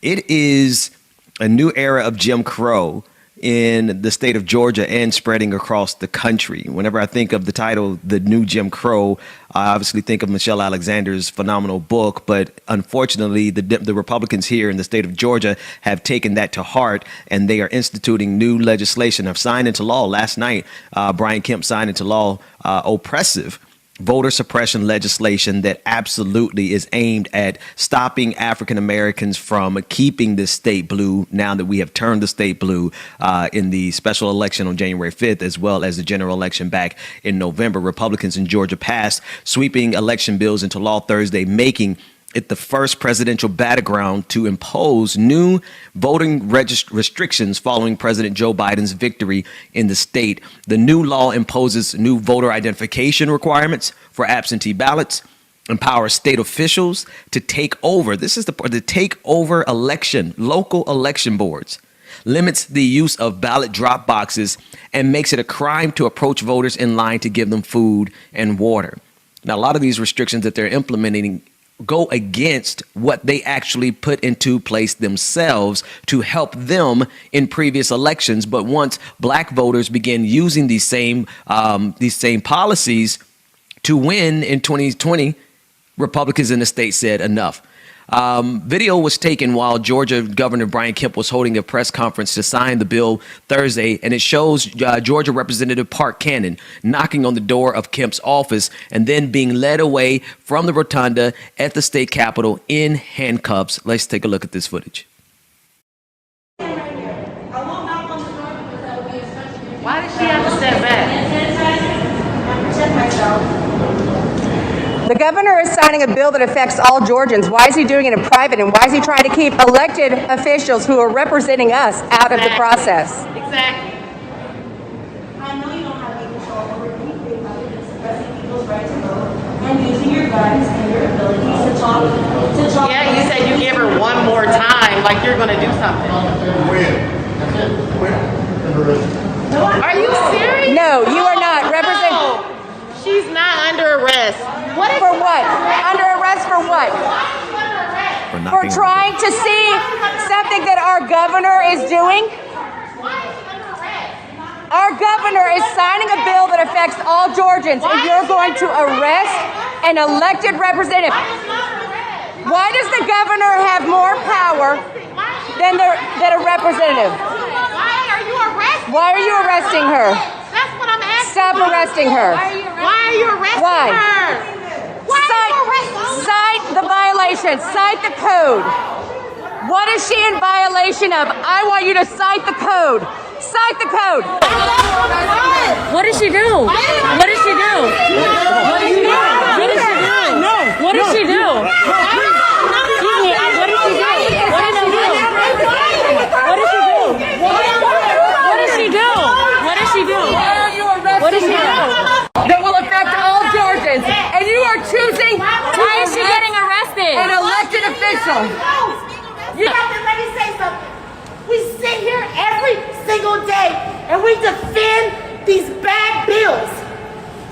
It is a new era of Jim Crow in the state of Georgia and spreading across the country. Whenever I think of the title, The New Jim Crow, I obviously think of Michelle Alexander's phenomenal book. But unfortunately, the Republicans here in the state of Georgia have taken that to heart, and they are instituting new legislation. Have signed into law last night. Brian Kemp signed into law oppressive voter suppression legislation that absolutely is aimed at stopping African Americans from keeping this state blue now that we have turned the state blue in the special election on January 5th, as well as the general election back in November. Republicans in Georgia passed sweeping election bills into law Thursday, making it the first presidential battleground to impose new voting restrictions following President Joe Biden's victory in the state. The new law imposes new voter identification requirements for absentee ballots, empowers state officials to take over. This is the take over election, local election boards, limits the use of ballot drop boxes, and makes it a crime to approach voters in line to give them food and water. Now, a lot of these restrictions that they're implementing go against what they actually put into place themselves to help them in previous elections. But once black voters begin using these same policies to win in 2020, Republicans in the state said enough. Video was taken while Georgia Governor Brian Kemp was holding a press conference to sign the bill Thursday, and it shows Georgia Representative Park Cannon knocking on the door of Kemp's office and then being led away from the rotunda at the state capitol in handcuffs. Let's take a look at this footage. Why does she have to step back? The governor is signing a bill that affects all Georgians. Why is he doing it in private, and why is he trying to keep elected officials who are representing us out of the process? Exactly. I know you don't have any control over anything other than suppressing people's right to vote and using your guns and your abilities to talk. Yeah, you said you give her one more time, like you're going to do something. Are you serious? No, you are not. No, she's not under arrest. What is For what? Under arrest for what? For trying to see something that our governor is doing? Our governor is signing a bill that affects all Georgians, and you're going to arrest an elected representative. Why does the governor have more power than a representative? Why are you arresting Why are you arresting her? That's what I'm asking. Stop arresting her. Why are you arresting Why? her? Why are you arresting her? Cite the violation. Cite the code. What is she in violation of? I want you to cite the code. Cite the code. What did she do? What did she do? What did she do? What did she do? What did she do? Excuse me, what did she do? What did she do? What did she do? What did she do? What did she do? What did she do? That will affect all Georgians, and you are choosing. Why is she getting arrested? An elected official. You have to let me say something. We sit here every single day and we defend these bad bills,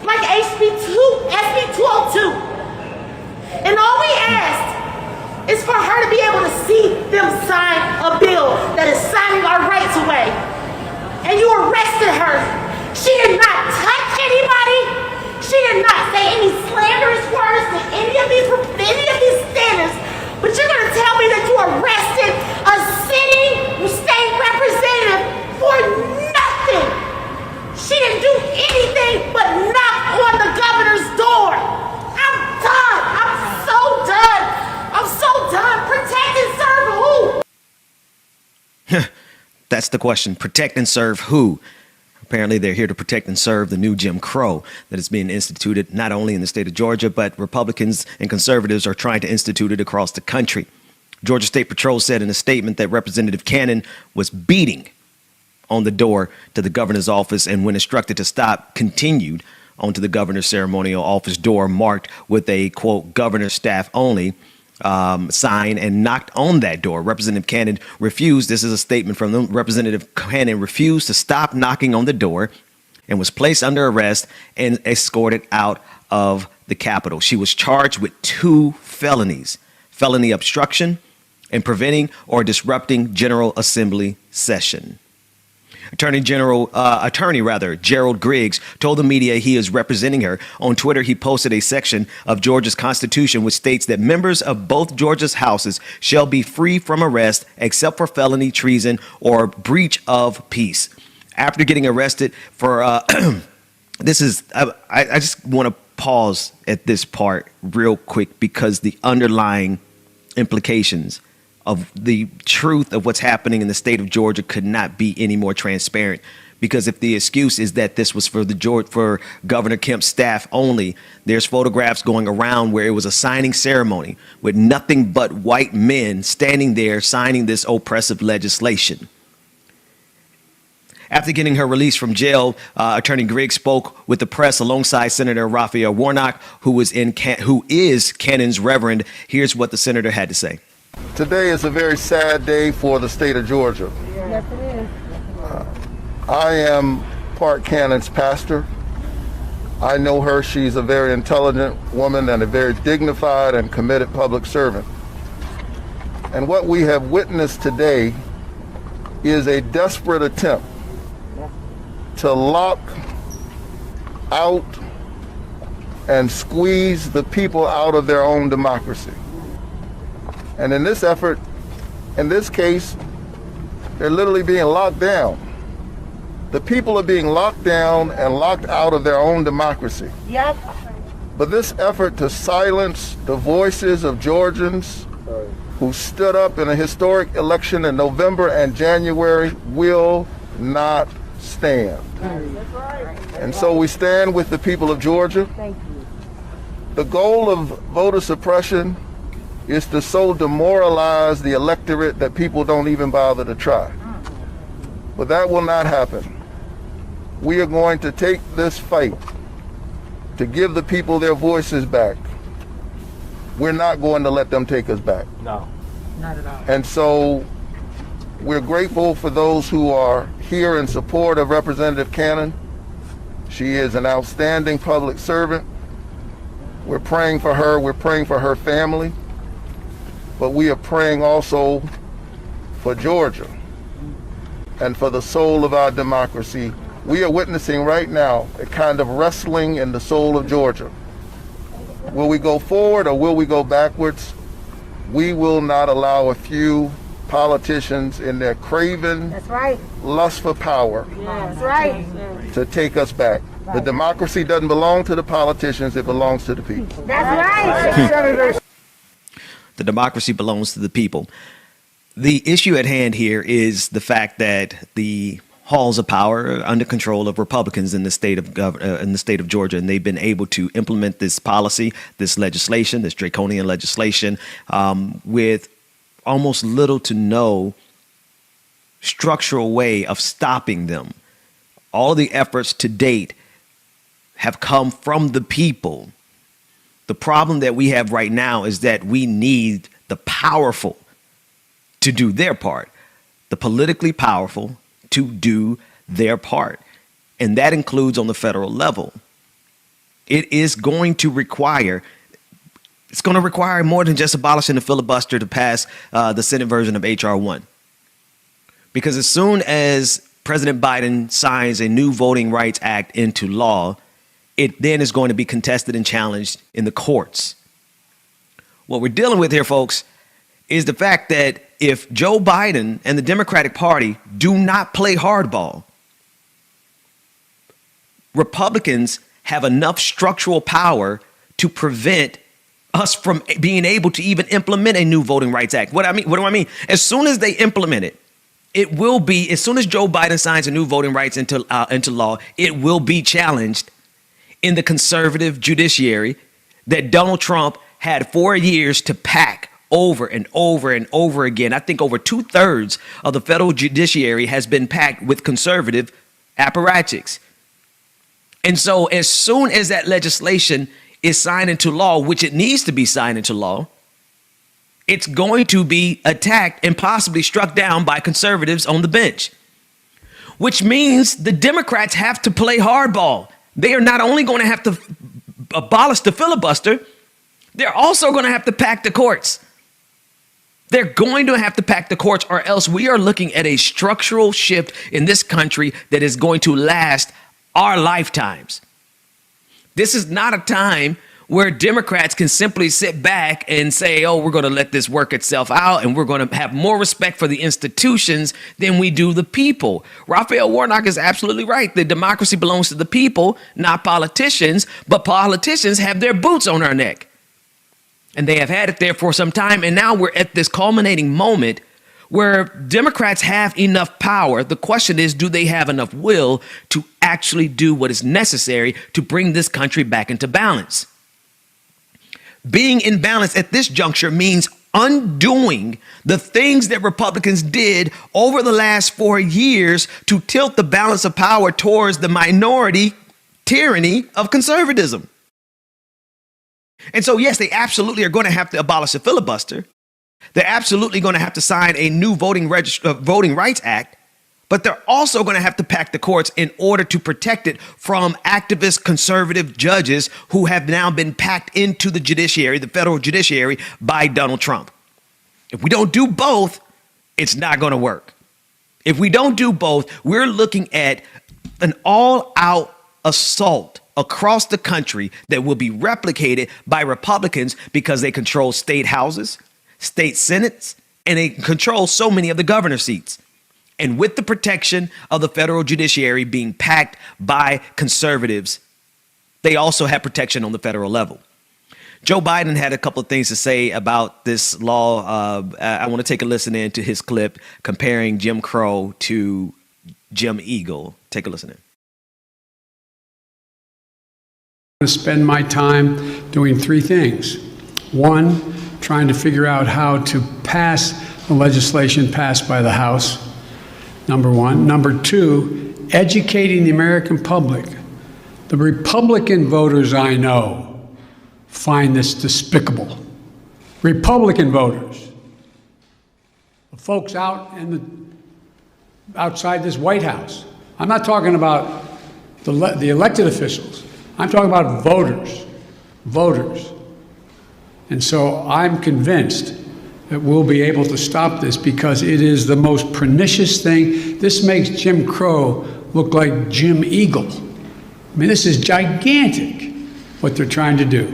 like SB 202. And all we asked is for her to be able to see them sign a bill that is signing our rights away. And you arrested her. She did not touch anybody. She did not say any slanderous words to any of these standards. But you're going to tell me that you arrested a sitting state representative for nothing. She didn't do anything but knock on the governor's door. I'm done. I'm so done. I'm so done. Protect and serve who? That's the question. Protect and serve who? Apparently, they're here to protect and serve the new Jim Crow that is being instituted not only in the state of Georgia, but Republicans and conservatives are trying to institute it across the country. Georgia State Patrol said in a statement that Representative Cannon was beating on the door to the governor's office, and when instructed to stop, continued onto the governor's ceremonial office door marked with a, quote, governor staff only sign, and knocked on that door. Representative Cannon refused. This is a statement from them. Representative Cannon refused to stop knocking on the door and was placed under arrest and escorted out of the Capitol. She was charged with 2 felonies: felony obstruction and preventing or disrupting General Assembly session. Attorney Gerald Griggs told the media he is representing her. On Twitter, he posted a section of Georgia's Constitution which states that members of both Georgia's houses shall be free from arrest except for felony treason or breach of peace. After getting arrested for I just want to pause at this part real quick because the underlying implications of the truth of what's happening in the state of Georgia could not be any more transparent. Because if the excuse is that this was for Governor Kemp's staff only, there's photographs going around where it was a signing ceremony with nothing but white men standing there signing this oppressive legislation. After getting her release from jail, Attorney Griggs spoke with the press alongside Senator Raphael Warnock, who is Cannon's reverend. Here's what the senator had to say. Today is a very sad day for the state of Georgia. Yes, it is. I am Park Cannon's pastor. I know her. She's a very intelligent woman and a very dignified and committed public servant. And what we have witnessed today is a desperate attempt to lock out and squeeze the people out of their own democracy. And in this effort, in this case, they're literally being locked down. The people are being locked down and locked out of their own democracy. Yep. But this effort to silence the voices of Georgians who stood up in a historic election in November and January will not stand. And so we stand with the people of Georgia. Thank you. The goal of voter suppression is to so demoralize the electorate that people don't even bother to try. But that will not happen. We are going to take this fight to give the people their voices back. We're not going to let them take us back. No. Not at all. And so we're grateful for those who are here in support of Representative Cannon. She is an outstanding public servant. We're praying for her. We're praying for her family. But we are praying also for Georgia and for the soul of our democracy. We are witnessing right now a kind of wrestling in the soul of Georgia. Will we go forward or will we go backwards? We will not allow a few politicians in their craven That's right. lust for power That's right. to take us back. The democracy doesn't belong to the politicians, it belongs to the people. That's right. The democracy belongs to the people. The issue at hand here is the fact that the halls of power are under control of Republicans in the state of Georgia, and they've been able to implement this policy, this legislation, this draconian legislation, with almost little to no structural way of stopping them. All the efforts to date have come from the people. The problem that we have right now is that we need the powerful to do their part, the politically powerful to do their part. And that includes on the federal level. It is going to require more than just abolishing the filibuster to pass the Senate version of H.R. 1. Because as soon as President Biden signs a new Voting Rights Act into law, it then is going to be contested and challenged in the courts. What we're dealing with here, folks, is the fact that if Joe Biden and the Democratic Party do not play hardball, Republicans have enough structural power to prevent us from being able to even implement a new Voting Rights Act. What do I mean? As soon as they implement it, it will be, as soon as Joe Biden signs a new voting rights into law, it will be challenged in the conservative judiciary that Donald Trump had 4 years to pack over and over and over again. I think over 2/3 of the federal judiciary has been packed with conservative apparatchiks. And so as soon as that legislation is signed into law, which it needs to be signed into law, it's going to be attacked and possibly struck down by conservatives on the bench, which means the Democrats have to play hardball. They are not only going to have to abolish the filibuster, they're also going to have to pack the courts. They're going to have to pack the courts, or else we are looking at a structural shift in this country that is going to last our lifetimes. This is not a time where Democrats can simply sit back and say, oh, we're going to let this work itself out and we're going to have more respect for the institutions than we do the people. Raphael Warnock is absolutely right. The democracy belongs to the people, not politicians, but politicians have their boots on our neck. And they have had it there for some time. And now we're at this culminating moment where Democrats have enough power. The question is, do they have enough will to actually do what is necessary to bring this country back into balance? Being in balance at this juncture means undoing the things that Republicans did over the last 4 years to tilt the balance of power towards the minority tyranny of conservatism. And so, yes, they absolutely are going to have to abolish the filibuster. They're absolutely going to have to sign a new Voting Rights Act, but they're also going to have to pack the courts in order to protect it from activist conservative judges who have now been packed into the judiciary, the federal judiciary, by Donald Trump. If we don't do both, it's not going to work. If we don't do both, we're looking at an all-out assault across the country that will be replicated by Republicans because they control state houses, state senates, and they control so many of the governor seats. And with the protection of the federal judiciary being packed by conservatives, they also have protection on the federal level. Joe Biden had a couple of things to say about this law. I want to take a listen in to his clip comparing Jim Crow to Jim Eagle. Take a listen in. To spend my time doing three things. One, trying to figure out how to pass the legislation passed by the House, number one. Number two, educating the American public. The Republican voters I know find this despicable. Republican voters. The folks outside this White House. I'm not talking about the elected officials. I'm talking about voters. And so I'm convinced that we'll be able to stop this because it is the most pernicious thing. This makes Jim Crow look like Jim Eagle. I mean, this is gigantic, what they're trying to do.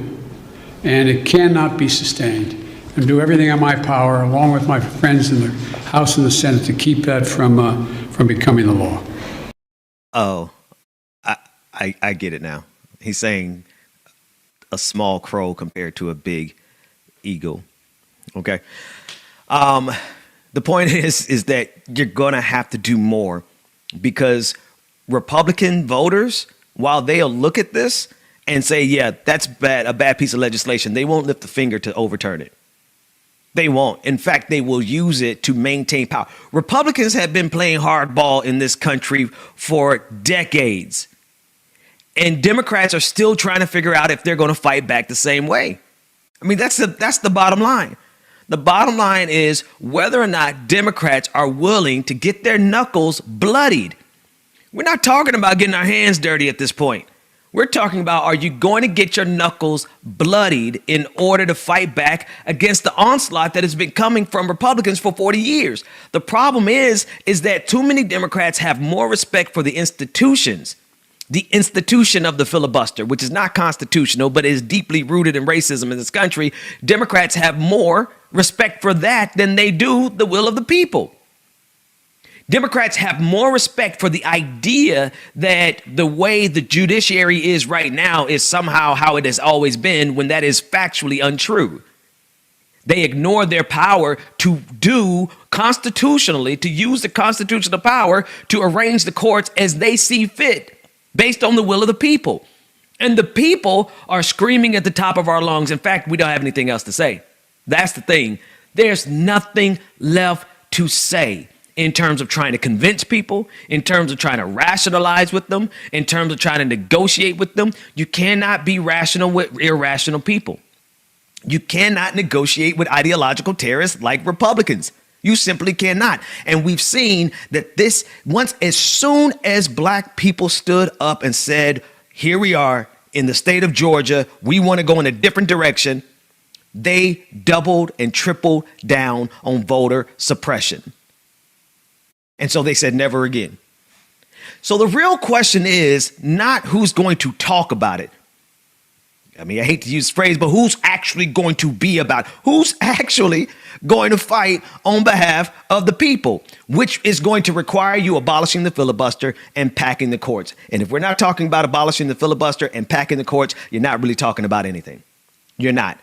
And it cannot be sustained. And do everything in my power, along with my friends in the House and the Senate, to keep that from becoming the law. Oh, I get it now. He's saying a small crow compared to a big eagle. Okay. The point is that you're going to have to do more because Republican voters, while they'll look at this and say, yeah, that's bad, a bad piece of legislation, they won't lift a finger to overturn it. They won't. In fact, they will use it to maintain power. Republicans have been playing hardball in this country for decades. And Democrats are still trying to figure out if they're going to fight back the same way. I mean, that's the bottom line. The bottom line is whether or not Democrats are willing to get their knuckles bloodied. We're not talking about getting our hands dirty at this point. We're talking about, are you going to get your knuckles bloodied in order to fight back against the onslaught that has been coming from Republicans for 40 years? The problem is that too many Democrats have more respect for the institutions. The institution of the filibuster, which is not constitutional, but is deeply rooted in racism in this country. Democrats have more respect for that than they do the will of the people. Democrats have more respect for the idea that the way the judiciary is right now is somehow how it has always been, when that is factually untrue. They ignore their power to do constitutionally, to use the constitutional power to arrange the courts as they see fit, based on the will of the people. And the people are screaming at the top of our lungs. In fact, we don't have anything else to say. That's the thing. There's nothing left to say in terms of trying to convince people, in terms of trying to rationalize with them, in terms of trying to negotiate with them. You cannot be rational with irrational people. You cannot negotiate with ideological terrorists like Republicans. You simply cannot. And we've seen that this, as soon as black people stood up and said, here we are in the state of Georgia, we want to go in a different direction, They doubled and tripled down on voter suppression. And so they said never again. So the real question is not who's going to talk about it. I mean, I hate to use the phrase, but who's actually going to be about it? Who's actually going to fight on behalf of the people, which is going to require you abolishing the filibuster and packing the courts. And if we're not talking about abolishing the filibuster and packing the courts, you're not really talking about anything. You're not.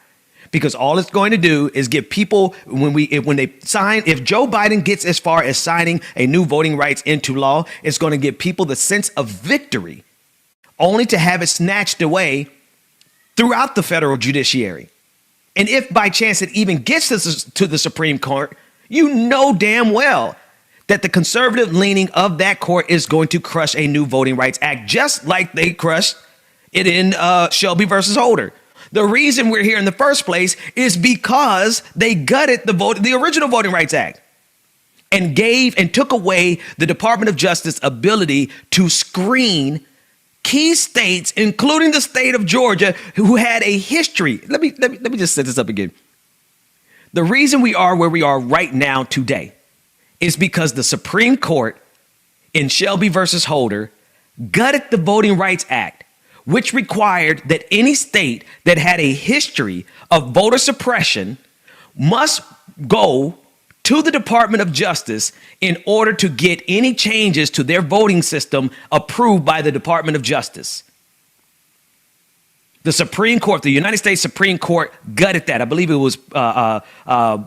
Because all it's going to do is give people, when they sign, if Joe Biden gets as far as signing a new voting rights into law, it's going to give people the sense of victory, only to have it snatched away throughout the federal judiciary. And if by chance it even gets to the Supreme Court, you know damn well that the conservative leaning of that court is going to crush a new Voting Rights Act, just like they crushed it in Shelby versus Holder. The reason we're here in the first place is because they gutted the original Voting Rights Act and took away the Department of Justice ability to screen key states, including the state of Georgia, who had a history. Let me just set this up again. The reason we are where we are right now today is because the Supreme Court in Shelby versus Holder gutted the Voting Rights Act, which required that any state that had a history of voter suppression must go to the Department of Justice in order to get any changes to their voting system approved by the Department of Justice. The Supreme Court, the United States Supreme Court, gutted that. I believe it was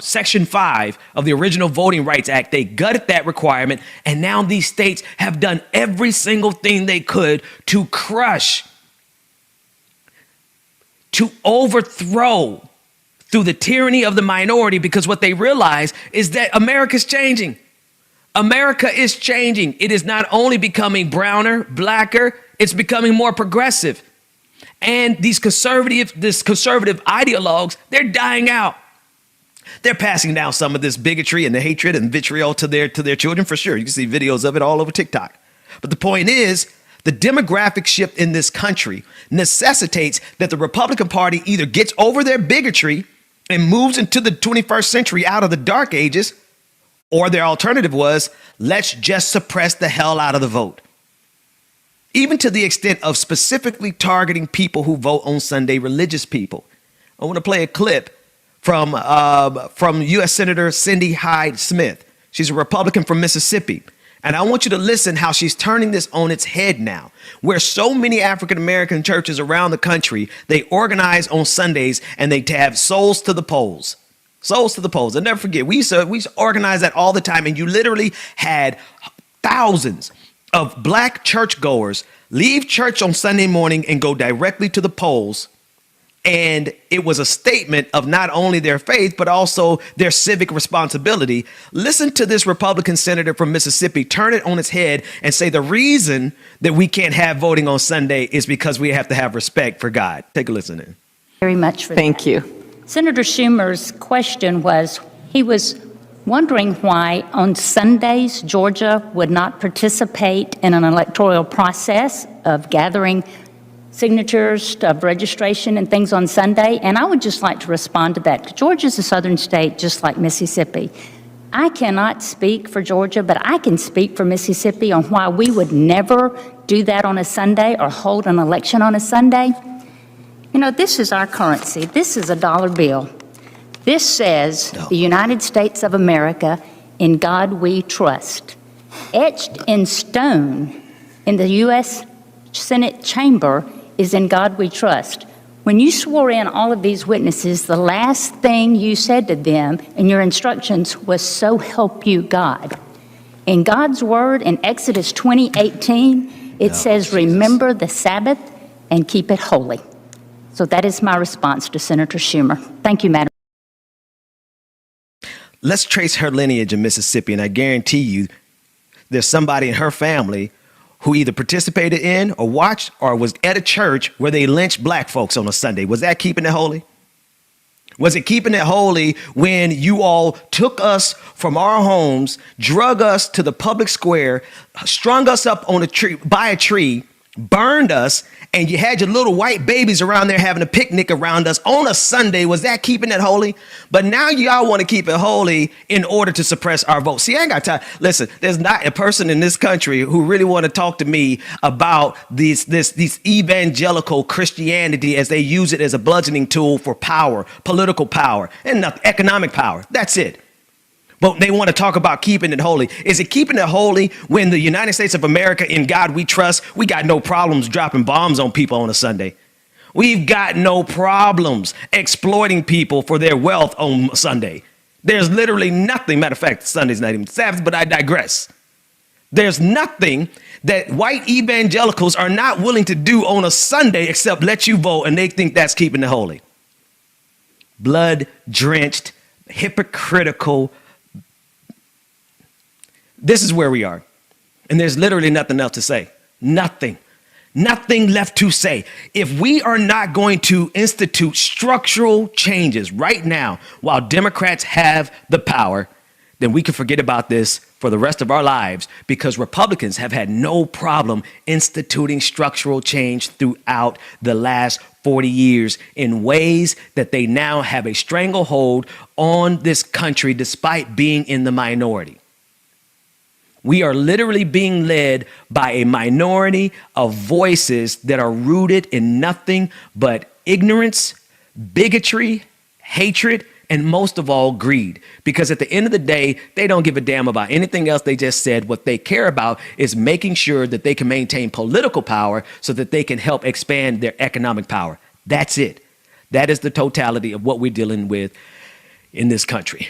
Section 5 of the original Voting Rights Act. They gutted that requirement, and now these states have done every single thing they could to crush, to overthrow through the tyranny of the minority, because what they realize is that America's changing. America is changing. It is not only becoming browner, blacker, it's becoming more progressive. And these conservative ideologues, they're dying out. They're passing down some of this bigotry and the hatred and vitriol to their children, for sure. You can see videos of it all over TikTok. But the point is, the demographic shift in this country necessitates that the Republican Party either gets over their bigotry and moves into the 21st century out of the dark ages, or their alternative was, let's just suppress the hell out of the vote. Even to the extent of specifically targeting people who vote on Sunday, religious people. I want to play a clip from U.S. Senator Cindy Hyde Smith. She's a Republican from Mississippi. And I want you to listen how she's turning this on its head now, where so many African-American churches around the country, they organize on Sundays and they have souls to the polls. Souls to the polls. I'll never forget, we used to organize that all the time, and you literally had thousands of black churchgoers leave church on Sunday morning and go directly to the polls. And it was a statement of not only their faith, but also their civic responsibility. Listen to this Republican senator from Mississippi turn it on its head and say the reason that we can't have voting on Sunday is because we have to have respect for God. Take a listen in. Very much for Thank that. you. Senator Schumer's question was, he was wondering why on Sundays Georgia would not participate in an electoral process of gathering signatures of registration and things on Sunday. And I would just like to respond to that. Georgia's a southern state just like Mississippi. I cannot speak for Georgia, but I can speak for Mississippi on why we would never do that on a Sunday or hold an election on a Sunday. You know, this is our currency. This is a dollar bill. This says the United States of America, in God we trust. Etched in stone in the U.S. Senate chamber is in God we trust. When you swore in all of these witnesses, the last thing you said to them in your instructions was, so help you God. In God's word in Exodus 20:18, it says, remember the Sabbath and keep it holy. So that is my response to Senator Schumer. Thank you, Madam. Let's trace her lineage in Mississippi, and I guarantee you there's somebody in her family who either participated in or watched or was at a church where they lynched black folks on a Sunday. Was that keeping it holy? Was it keeping it holy when you all took us from our homes, drug us to the public square, strung us up on a tree, by a tree, burned us, and you had your little white babies around there having a picnic around us on a Sunday. Was that keeping it holy? But now y'all want to keep it holy in order to suppress our vote. See, I ain't got time. Listen, there's not a person in this country who really want to talk to me about these evangelical Christianity as they use it as a bludgeoning tool for power, political power, and economic power. That's it. But they want to talk about keeping it holy. Is it keeping it holy when the United States of America, in God we trust, we got no problems dropping bombs on people on a Sunday? We've got no problems exploiting people for their wealth on Sunday. There's literally nothing. Matter of fact, Sunday's not even Sabbath, but I digress. There's nothing that white evangelicals are not willing to do on a Sunday except let you vote, and they think that's keeping it holy. Blood-drenched, hypocritical. This is where we are. And there's literally nothing else to say. Nothing. Nothing left to say. If we are not going to institute structural changes right now while Democrats have the power, then we can forget about this for the rest of our lives, because Republicans have had no problem instituting structural change throughout the last 40 years in ways that they now have a stranglehold on this country despite being in the minority. We are literally being led by a minority of voices that are rooted in nothing but ignorance, bigotry, hatred, and most of all, greed. Because at the end of the day, they don't give a damn about anything else they just said. What they care about is making sure that they can maintain political power so that they can help expand their economic power. That's it. That is the totality of what we're dealing with in this country.